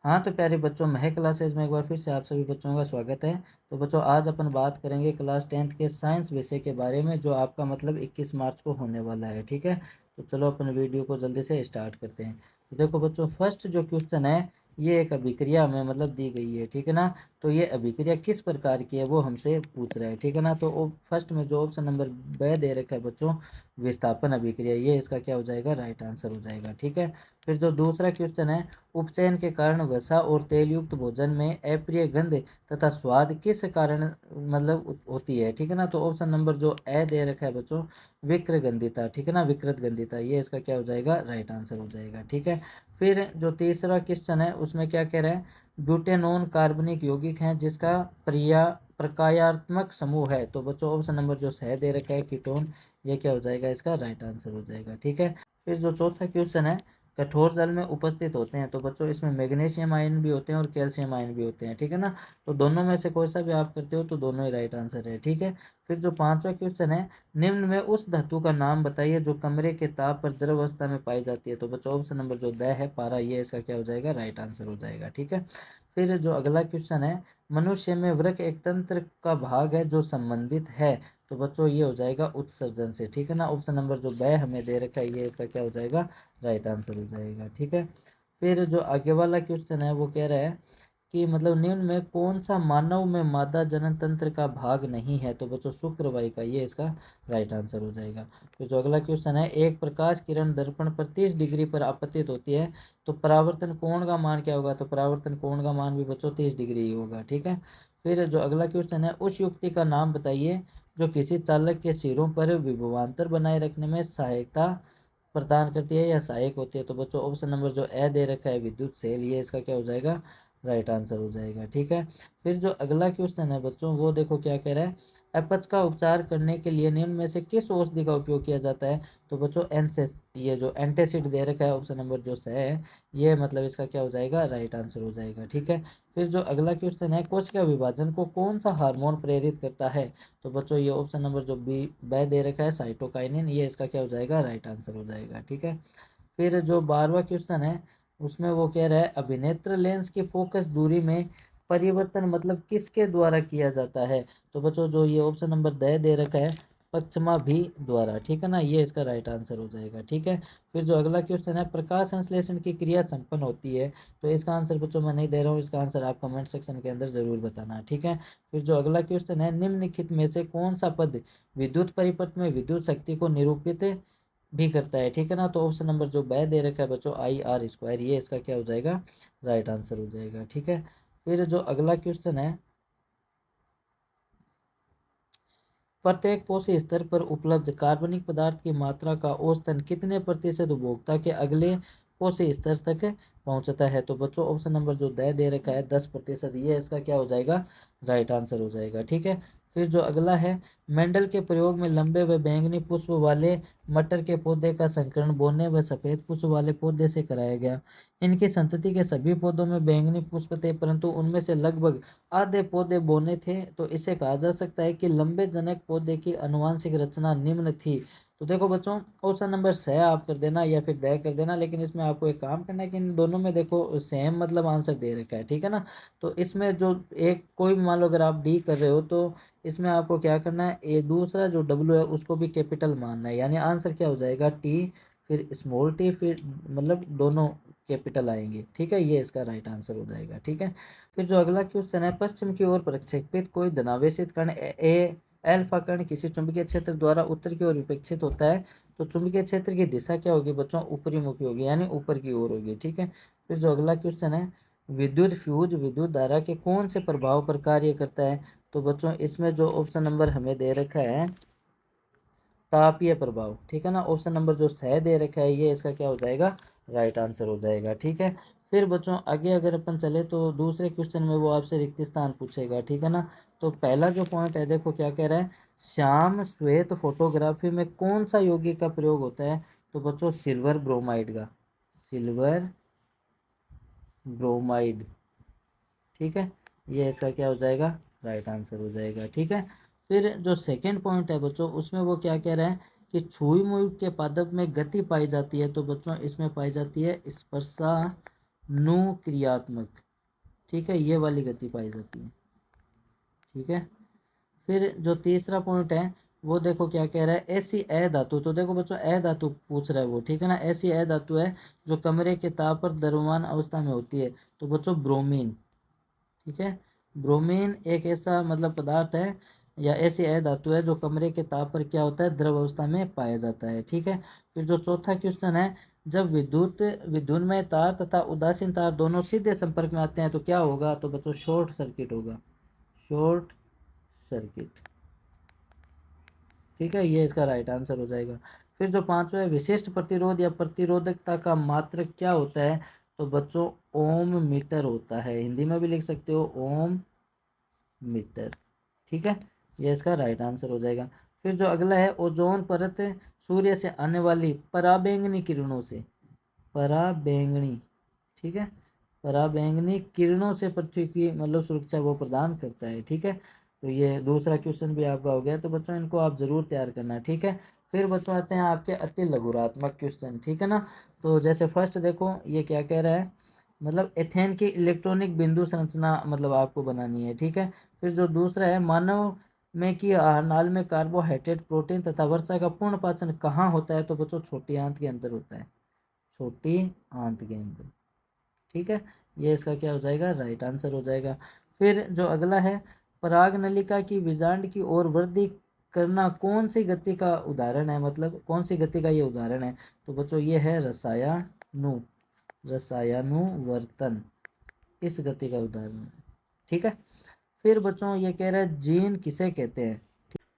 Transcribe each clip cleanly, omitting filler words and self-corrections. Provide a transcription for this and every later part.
हाँ तो प्यारे बच्चों, महक क्लासेज में एक बार फिर से आप सभी बच्चों का स्वागत है। तो बच्चों, आज अपन बात करेंगे क्लास 10th के साइंस विषय के बारे में, जो आपका मतलब 21 मार्च को होने वाला है। ठीक है, तो चलो अपन वीडियो को जल्दी से स्टार्ट करते हैं। तो देखो बच्चों, फर्स्ट जो क्वेश्चन है ये एक अभिक्रिया में मतलब दी गई है। ठीक है ना, तो ये अभिक्रिया किस प्रकार की है वो हमसे पूछ रहा है। ठीक है ना, तो फर्स्ट में जो ऑप्शन नंबर ब दे रखा है बच्चों, विस्थापन अभिक्रिया, ये इसका क्या हो जाएगा, राइट आंसर हो जाएगा। ठीक है, फिर जो दूसरा क्वेश्चन है, उपचयन के कारण वसा और तेलयुक्त भोजन में अप्रिय गंध तथा स्वाद किस कारण मतलब होती है। ठीक है ना, तो ऑप्शन नंबर जो ए दे रखा है बच्चों, विक्रगंधिता। ठीक है ना, विकृत गंधिता, ये इसका क्या हो जाएगा, राइट आंसर हो जाएगा। ठीक है, फिर जो तीसरा क्वेश्चन है उसमें क्या कह रहा है, ब्यूटेनोन कार्बनिक यौगिक है जिसका प्रकार्यात्मक समूह है। तो बच्चों ऑप्शन नंबर जो सह दे रखा है, कीटोन, ये क्या हो जाएगा, इसका राइट आंसर हो जाएगा। ठीक है, फिर जो चौथा क्वेश्चन है, कठोर जल में उपस्थित होते हैं। तो बच्चों इसमें मैग्नीशियम आयन भी होते हैं और कैल्शियम आयन भी होते हैं। ठीक है ना, तो दोनों में से कोई सा भी आप करते हो तो दोनों ही राइट आंसर है। ठीक है, फिर जो पांचवा क्वेश्चन है, निम्न में उस धातु का नाम बताइए जो कमरे के ताप पर द्रव अवस्था में पाई जाती है। तो बच्चों ऑप्शन नंबर जो द है, पारा, ये इसका क्या हो जाएगा, राइट आंसर हो जाएगा। ठीक है, फिर जो अगला क्वेश्चन है, मनुष्य में वृक्क एक तंत्र का भाग है जो संबंधित है। तो बच्चों ये हो जाएगा उत्सर्जन से। ठीक है ना, ऑप्शन नंबर जो ब हमें दे रखा है, ये इसका क्या हो जाएगा, राइट आंसर हो जाएगा। ठीक है, फिर जो आगे वाला क्वेश्चन है वो कह रहा है कि मतलब निम्न में कौन सा मानव में मादा जनन तंत्र का भाग नहीं है। तो बच्चों शुक्रवाहिका, ये इसका राइट आंसर हो जाएगा। फिर जो अगला क्वेश्चन है, एक प्रकाश किरण दर्पण पर 30 डिग्री पर आपतित होती है तो परावर्तन कोण का मान क्या होगा। तो परावर्तन कोण का मान भी बच्चों 30 डिग्री ही होगा। ठीक है, फिर जो अगला क्वेश्चन है, उस युक्ति का नाम बताइए जो किसी चालक के सिरों पर विभवांतर बनाए रखने में सहायता प्रदान करती है या सहायक होती है। तो बच्चों ऑप्शन नंबर जो ए दे रखा है, विद्युत सेल, ये इसका क्या हो जाएगा, राइट आंसर हो जाएगा। ठीक है, फिर जो अगला क्वेश्चन है बच्चों, वो देखो क्या कह रहा है, अपच का उपचार करने के लिए निम्न में से किस औषधि का उपयोग किया जाता है। तो बच्चों एनसेस, ये जो एंटासिड दे रखा है, ऑप्शन नंबर जो है, ये मतलब इसका क्या हो जाएगा, राइट आंसर हो जाएगा। ठीक है, फिर जो अगला क्वेश्चन है, कोशिका विभाजन को कौन सा हार्मोन प्रेरित करता है। तो बच्चों ये ऑप्शन नंबर जो बी ब दे रखा है, साइटोकाइनिन, ये इसका क्या हो जाएगा, राइट आंसर हो जाएगा। ठीक है, फिर जो 12वां क्वेश्चन है उसमें वो कह रहा है, अभिनेत्र लेंस की फोकस दूरी में परिवर्तन मतलब किसके द्वारा किया जाता है। तो बच्चों जो ये ऑप्शन नंबर दे रखा है, पश्चिमा भी द्वारा। ठीक है ना, ये इसका राइट आंसर हो जाएगा। ठीक है, फिर जो अगला क्वेश्चन है, प्रकाश संश्लेषण की क्रिया संपन्न होती है। तो इसका आंसर बच्चों मैं नहीं दे रहा हूँ, इसका आंसर आप कमेंट सेक्शन के अंदर जरूर बताना। ठीक है, फिर जो अगला क्वेश्चन है, निम्नलिखित में से कौन सा पद विद्युत परिपथ में विद्युत शक्ति को निरूपित भी करता है। ठीक है ना, तो ऑप्शन नंबर जो ब दे रखा है बच्चों, आई आर स्क्वायर, ये इसका क्या हो जाएगा, राइट आंसर हो जाएगा। ठीक है, फिर जो अगला क्वेश्चन है, प्रत्येक पोषी स्तर पर उपलब्ध कार्बनिक पदार्थ की मात्रा का औसतन कितने प्रतिशत उपभोक्ता के अगले पोषी स्तर तक पहुंचता है। तो बच्चों ऑप्शन नंबर जो दे रखा है 10%, ये इसका क्या हो जाएगा, राइट आंसर हो जाएगा। ठीक है, फिर जो अगला है, मेंडल के प्रयोग में लंबे व बैंगनी पुष्प वाले मटर के पौधे का संकरण बोने व सफेद पुष्प वाले पौधे से कराया गया। इनकी संतति के सभी पौधों में बैंगनी पुष्प थे, परंतु उनमें से लगभग आधे पौधे बोने थे। तो इससे कहा जा सकता है कि लंबे जनक पौधे की आनुवांशिक रचना निम्न थी। तो देखो बच्चों, ऑप्शन नंबर स आप कर देना या फिर द कर देना, लेकिन इसमें आपको एक काम करना है कि इन दोनों में देखो सेम मतलब आंसर दे रखा है। ठीक है ना, तो इसमें जो एक कोई भी मान लो अगर आप डी कर रहे हो तो इसमें आपको क्या करना है, ए दूसरा जो डब्ल्यू है उसको भी कैपिटल मानना है, यानी आंसर क्या हो जाएगा, टी फिर स्मॉल टी, फिर मतलब दोनों कैपिटल आएंगे। ठीक है, ये इसका राइट आंसर हो जाएगा। ठीक है, फिर जो अगला क्वेश्चन है, पश्चिम की ओर प्रक्षेपित कोई धनावेशित कण ए एल्फा कण किसी चुंबकीय क्षेत्र द्वारा उत्तर की ओर विपेक्षित होता है तो चुंबकीय क्षेत्र की दिशा क्या होगी बच्चों, ऊपरी मुखी होगी, यानी ऊपर की ओर होगी। ठीक है, फिर जो अगला क्वेश्चन है, विद्युत फ्यूज विद्युत धारा के कौन से प्रभाव पर कार्य करता है। तो बच्चों इसमें जो ऑप्शन नंबर हमें दे रखा है, तापीय प्रभाव। ठीक है ना, ऑप्शन नंबर जो सह दे रखा है, ये इसका क्या हो जाएगा, राइट आंसर हो जाएगा। ठीक है, फिर बच्चों आगे अगर अपन चले तो दूसरे क्वेश्चन में वो आपसे रिक्त स्थान पूछेगा। ठीक है ना, तो पहला जो पॉइंट है देखो क्या कह रहा है, श्याम श्वेत फोटोग्राफी में कौन सा यौगिक का प्रयोग होता है। तो बच्चों सिल्वर ब्रोमाइड का, सिल्वर ब्रोमाइड। ठीक है, ये इसका क्या हो जाएगा, राइट आंसर हो जाएगा। ठीक है, फिर जो सेकंड पॉइंट है बच्चों, उसमें वो क्या कह रहा है कि छुई मुई के पादप में गति पाई जाती है। तो बच्चों इसमें पाई जाती है स्पर्शा नु क्रियात्मक, ठीक है, ये वाली गति पाई जाती है, ठीक है। फिर जो तीसरा पॉइंट है वो देखो क्या कह रहा है, ऐसी अ धातु, तो देखो बच्चों अ धातु पूछ रहा है वो, ठीक है ना, ऐसी अ धातु है जो कमरे के ताप पर द्रव्यमान अवस्था में होती है, तो बच्चों ब्रोमीन, ठीक है। ब्रोमीन एक ऐसा मतलब पदार्थ है या ऐसी अ धातु है जो कमरे के ताप पर क्या होता है, द्रव अवस्था में पाया जाता है, ठीक है। फिर जो चौथा क्वेश्चन है, जब विद्युन्मय तार तथा उदासीन तार दोनों सीधे संपर्क में आते हैं तो क्या होगा, तो बच्चों शॉर्ट सर्किट होगा, शॉर्ट सर्किट, ठीक है, ये इसका राइट आंसर हो जाएगा। फिर जो पांचवा है, विशिष्ट प्रतिरोध या प्रतिरोधकता का मात्रक क्या होता है, तो बच्चों ओम मीटर होता है, हिंदी में भी लिख सकते हो ओम मीटर, ठीक है, ये इसका राइट आंसर हो जाएगा। फिर जो अगला है, ओजोन परत सूर्य से आने वाली पराबैंगनी किरणों से, पराबैंगनी, ठीक है, पराबैंगनी किरणों से पृथ्वी की मतलब सुरक्षा वो प्रदान करता है, ठीक है। तो ये दूसरा क्वेश्चन भी आपका हो गया, तो बच्चों इनको आप जरूर तैयार करना, ठीक है। फिर बच्चों आते हैं आपके अति लघुरात्मक क्वेश्चन, ठीक है ना। तो जैसे फर्स्ट देखो ये क्या कह रहा है, मतलब एथेन की इलेक्ट्रॉनिक बिंदु संरचना मतलब आपको बनानी है, ठीक है। फिर जो दूसरा है, मानव में की आहार नाल में कार्बोहाइड्रेट प्रोटीन तथा वर्षा का पूर्ण पाचन कहाँ होता है, तो बच्चों छोटी आंत के अंदर होता है, छोटी आंत के अंदर, ठीक है, ये इसका क्या हो जाएगा, राइट आंसर हो जाएगा। फिर जो अगला है, पराग नलिका की विजांड की ओर वृद्धि करना कौन सी गति का उदाहरण है, मतलब कौन सी गति का ये उदाहरण है, तो बच्चों ये है रसायनुवर्तन, इस गति का उदाहरण है, ठीक है। फिर बच्चों ये कह रहा है जीन किसे कहते हैं,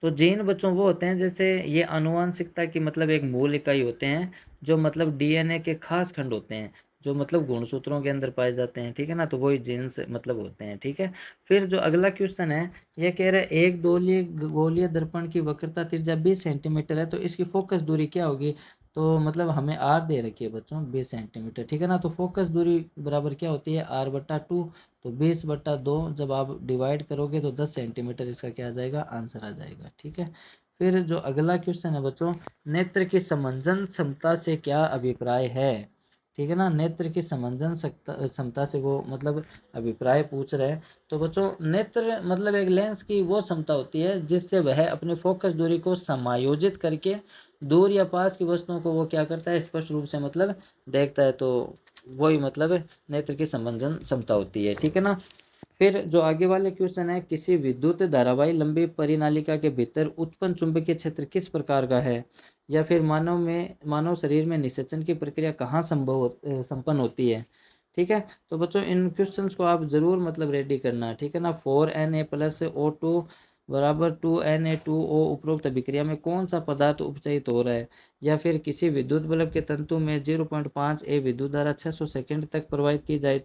तो जीन बच्चों वो होते हैं जैसे ये आनुवंशिकता की मतलब एक मूल इकाई होते हैं, जो मतलब डीएनए के खास खंड होते हैं, जो मतलब गुणसूत्रों के अंदर पाए जाते हैं, ठीक है ना, तो वही जीन्स मतलब होते हैं, ठीक है। फिर जो अगला क्वेश्चन है, ये कह रहा है एक गोलीय दर्पण की वक्रता त्रिज्या 20 सेंटीमीटर है, तो इसकी फोकस दूरी क्या होगी, तो मतलब हमें आर दे रखी है बच्चों 20 सेंटीमीटर, ठीक है ना, तो फोकस दूरी बराबर क्या होती है, R/2, तो 20/2 जब आप डिवाइड करोगे तो 10 सेंटीमीटर इसका क्या आ जाएगा, आंसर आ जाएगा, ठीक है। फिर जो अगला क्वेश्चन है बच्चों, नेत्र की समंजन क्षमता से क्या अभिप्राय है, ठीक है ना, नेत्र की समंजन क्षमता से वो मतलब अभिप्राय पूछ रहे हैं। तो बच्चों नेत्र मतलब एक लेंस की वो क्षमता होती है जिससे वह अपने फोकस दूरी को समायोजित करके दूर या पास की वस्तुओं को वो क्या करता है, स्पष्ट रूप से मतलब देखता है, तो वही मतलब नेत्र की समंजन क्षमता होती है, ठीक है ना। फिर जो आगे वाले क्वेश्चन है, किसी विद्युत धारावाही लंबी परिनालिका के भीतर उत्पन्न चुंबकीय क्षेत्र किस प्रकार का है, या फिर मानव शरीर में निषेचन की प्रक्रिया कहाँ संपन्न होती है, ठीक है। तो बच्चों इन क्वेश्चंस को आप जरूर मतलब रेडी करना, ठीक है ना। 4Na+O2 बराबर 2Na2O उपरोक्त अभिक्रिया में कौन सा पदार्थ उपचयित हो रहा है, या फिर किसी विद्युत बल्ब के तंतु में 0.5 A विद्युत धारा 600 सेकंड तक प्रवाहित की जाए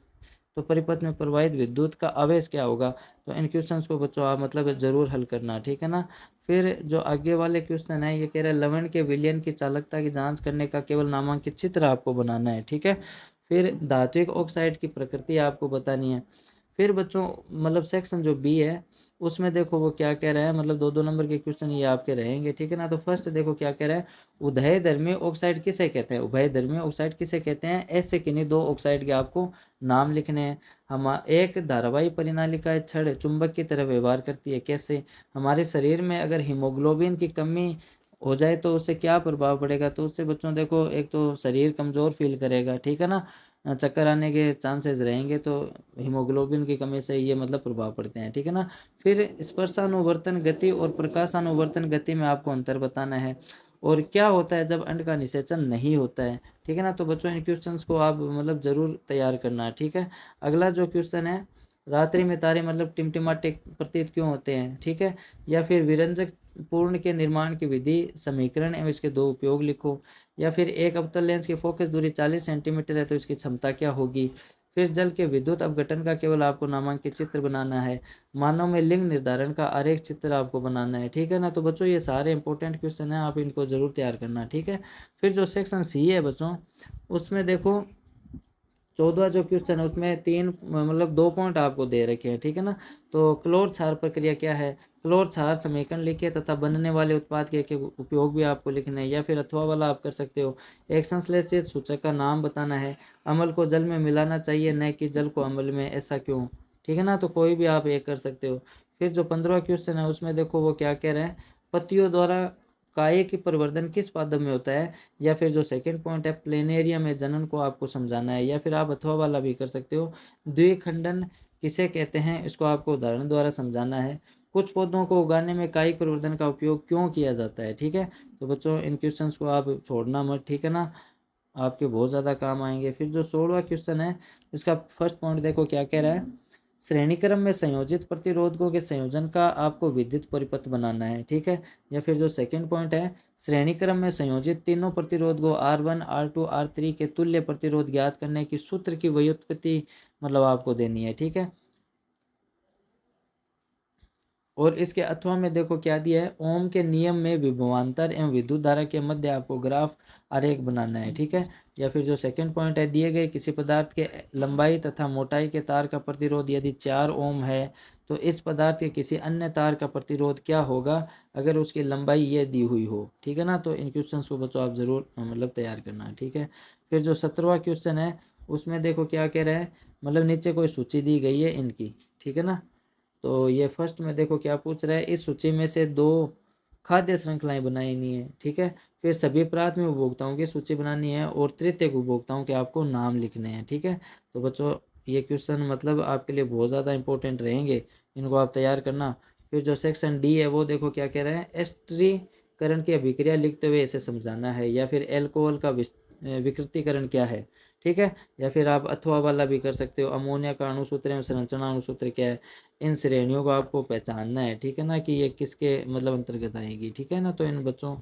तो परिपथ में प्रवाहित विद्युत का आवेश क्या होगा, तो इन क्वेश्चंस को बच्चों आप मतलब जरूर हल करना, ठीक है ना। फिर जो आगे वाले क्वेश्चन है, ये कह रहे हैं लवण के विलयन की चालकता की जांच करने का केवल नामांकित चित्र आपको बनाना है, ठीक है। फिर धात्विक ऑक्साइड की प्रकृति आपको बतानी है। फिर बच्चों मतलब सेक्शन जो बी है उसमें देखो वो क्या कह रहा है, मतलब 2-2 नंबर के क्वेश्चन ये आपके रहेंगे, ठीक है ना। तो फर्स्ट देखो क्या कह रहा है, उभयधर्मी ऑक्साइड किसे कहते हैं, उभयधर्मी ऑक्साइड किसे कहते हैं, ऐसे किन्हीं दो ऑक्साइड के आपको नाम लिखने हैं। हम एक धारावाही परिनालिका छड़ चुंबक की तरह व्यवहार करती है, कैसे, हमारे शरीर में अगर हीमोग्लोबिन की कमी हो जाए तो उससे क्या प्रभाव पड़ेगा, तो उससे बच्चों देखो एक तो शरीर कमज़ोर फील करेगा, ठीक है ना, चक्कर आने के चांसेस रहेंगे, तो हीमोग्लोबिन की कमी से ये मतलब प्रभाव पड़ते हैं, ठीक है ना। फिर स्पर्शानुवर्तन गति और प्रकाशानुवर्तन गति में आपको अंतर बताना है, और क्या होता है जब अंड का निषेचन नहीं होता है, ठीक है ना। तो बच्चों इन क्वेश्चंस को आप मतलब ज़रूर तैयार करना है, ठीक है। अगला जो क्वेश्चन है, रात्रि में तारे मतलब टिमटिमाटे प्रतीत क्यों होते हैं, ठीक है, या फिर विरंजक पूर्ण के निर्माण की विधि समीकरण एवं इसके दो उपयोग लिखो, या फिर एक अवतल लेंस की फोकस दूरी 40 सेंटीमीटर है तो इसकी क्षमता क्या होगी। फिर जल के विद्युत अपघटन का केवल आपको नामांकित चित्र बनाना है। मानव में लिंग निर्धारण का आरेख चित्र आपको बनाना है, ठीक है ना। तो बच्चों ये सारे इंपॉर्टेंट क्वेश्चन हैं, आप इनको जरूर तैयार करना, ठीक है। फिर जो सेक्शन सी है बच्चों, उसमें देखो 14वां जो क्वेश्चन है उसमें 3 मतलब 2 पॉइंट आपको दे रखे हैं, ठीक है ना। तो क्लोर क्षार प्रक्रिया क्या है, क्लोर क्षार समीकरण लिखिए तथा बनने वाले उत्पाद के उपयोग भी आपको लिखना है, या फिर अथवा वाला आप कर सकते हो। एक संश्लेषित सूचक का नाम बताना है, अम्ल को जल में मिलाना चाहिए न कि जल को अम्ल में, ऐसा क्यों, ठीक है ना। तो कोई भी आप एक कर सकते हो। फिर जो 15वां क्वेश्चन है उसमें देखो वो क्या कह रहे हैं, पत्तियों द्वारा काय की प्रवर्धन किस पादप में होता है, या फिर जो सेकंड पॉइंट है प्लेनेरिया में जनन को आपको समझाना है, या फिर आप अथवा वाला भी कर सकते हो, द्विखंडन किसे कहते हैं इसको आपको उदाहरण द्वारा समझाना है। कुछ पौधों को उगाने में कायिक प्रवर्धन का उपयोग क्यों किया जाता है, ठीक है। तो बच्चों इन क्वेश्चंस को आप छोड़ना मत, ठीक है ना, आपके बहुत ज़्यादा काम आएंगे। फिर जो 16वां क्वेश्चन है इसका फर्स्ट पॉइंट देखो क्या कह रहा है, श्रेणी क्रम में संयोजित प्रतिरोधकों के संयोजन का आपको विद्युत परिपथ बनाना है, ठीक है। या फिर जो सेकंड पॉइंट है, श्रेणी क्रम में संयोजित तीनों प्रतिरोधकों R1 R2 R3 के तुल्य प्रतिरोध ज्ञात करने की सूत्र की व्युत्पत्ति मतलब आपको देनी है, ठीक है। और इसके अथवा में देखो क्या दिया है, ओम के नियम में विभवांतर एवं विद्युत धारा के मध्य आपको ग्राफ आरेख बनाना है, ठीक है। या फिर जो सेकंड पॉइंट है, दिए गए किसी पदार्थ के लंबाई तथा मोटाई के तार का प्रतिरोध यदि 4 ओम है तो इस पदार्थ के किसी अन्य तार का प्रतिरोध क्या होगा अगर उसकी लंबाई ये दी हुई हो, ठीक है ना। तो इन क्वेश्चन को बच्चों आप जरूर मतलब तैयार करना है, ठीक है। फिर जो 17वां क्वेश्चन है उसमें देखो क्या कह रहा है, मतलब नीचे कोई सूची दी गई है इनकी, ठीक है ना। तो ये फर्स्ट में देखो क्या पूछ रहा है, इस सूची में से 2 खाद्य श्रृंखलाएं बनानी है, ठीक है। फिर सभी प्राथमिक उपभोक्ताओं की सूची बनानी है और तृतीयक उपभोक्ताओं के आपको नाम लिखने हैं, ठीक है। तो बच्चों ये क्वेश्चन मतलब आपके लिए बहुत ज़्यादा इंपॉर्टेंट रहेंगे, इनको आप तैयार करना। फिर जो सेक्शन डी है वो देखो क्या कह रहा है, एस्टरीकरण की अभिक्रिया लिखते हुए इसे समझाना है, या फिर एल्कोहल का विकृतीकरण क्या है, ठीक है। या फिर आप अथवा वाला भी कर सकते हो, अमोनिया का अणुसूत्र एवं संरचना अणुसूत्र क्या है, इन श्रेणियों को आपको पहचानना है, ठीक है ना, कि ये किसके मतलब अंतर्गत आएगी, ठीक है ना। तो इन बच्चों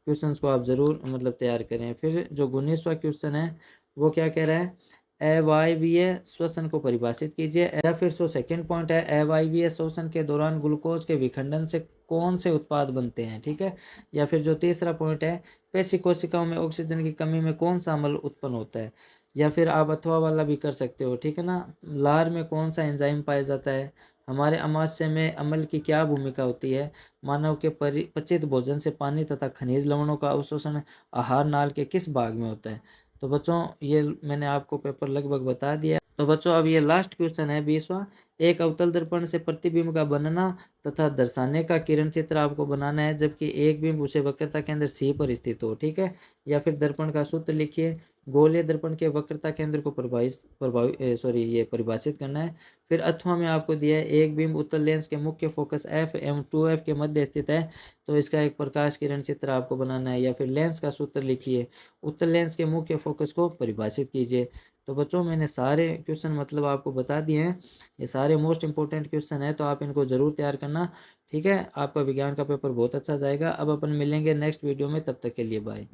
क्वेश्चंस को आप ज़रूर मतलब तैयार करें। फिर जो 19वां क्वेश्चन है वो क्या कह रहा है, अवायवीय श्वसन को परिभाषित कीजिए। या फिर जो सेकंड पॉइंट है, अवायवीय श्वसन के दौरान ग्लूकोज के विखंडन से कौन से उत्पाद बनते हैं, ठीक है। या फिर जो तीसरा पॉइंट है, पेशी कोशिकाओं में ऑक्सीजन की कमी में कौन सा अम्ल उत्पन्न होता है। या फिर आप अथवा वाला भी कर सकते हो, ठीक है ना, लार में कौन सा एंजाइम पाया जाता है, हमारे अमाशय में अम्ल की क्या भूमिका होती है, मानव के पचित भोजन से पानी तथा खनिज लवणों का अवशोषण आहार नाल के किस भाग में होता है। तो बच्चों ये मैंने आपको पेपर लगभग बता दिया। तो बच्चों अब ये लास्ट क्वेश्चन है 20वां, एक अवतल दर्पण से प्रतिबिंब का बनना तथा दर्शाने का किरण चित्र आपको बनाना है जबकि एक बिंब उसे वक्रता केंद्र सी पर स्थित हो, ठीक है। या फिर दर्पण का सूत्र लिखिए, गोलीय दर्पण के वक्रता केंद्र को परिभाषित करना है। फिर अथवा में आपको दिया है, एक बिंब उत्तल लेंस के मुख्य फोकस f एवं 2f के मध्य स्थित है तो इसका एक प्रकाश किरण चित्र आपको बनाना है। या फिर लेंस का सूत्र लिखिए, उत्तल लेंस के मुख्य फोकस को परिभाषित कीजिए। तो बच्चों मैंने सारे क्वेश्चन मतलब आपको बता दिए हैं, ये सारे मोस्ट इंपॉर्टेंट क्वेश्चन है, तो आप इनको ज़रूर तैयार करना, ठीक है। आपका विज्ञान का पेपर बहुत अच्छा जाएगा। अब अपन मिलेंगे नेक्स्ट वीडियो में, तब तक के लिए बाय।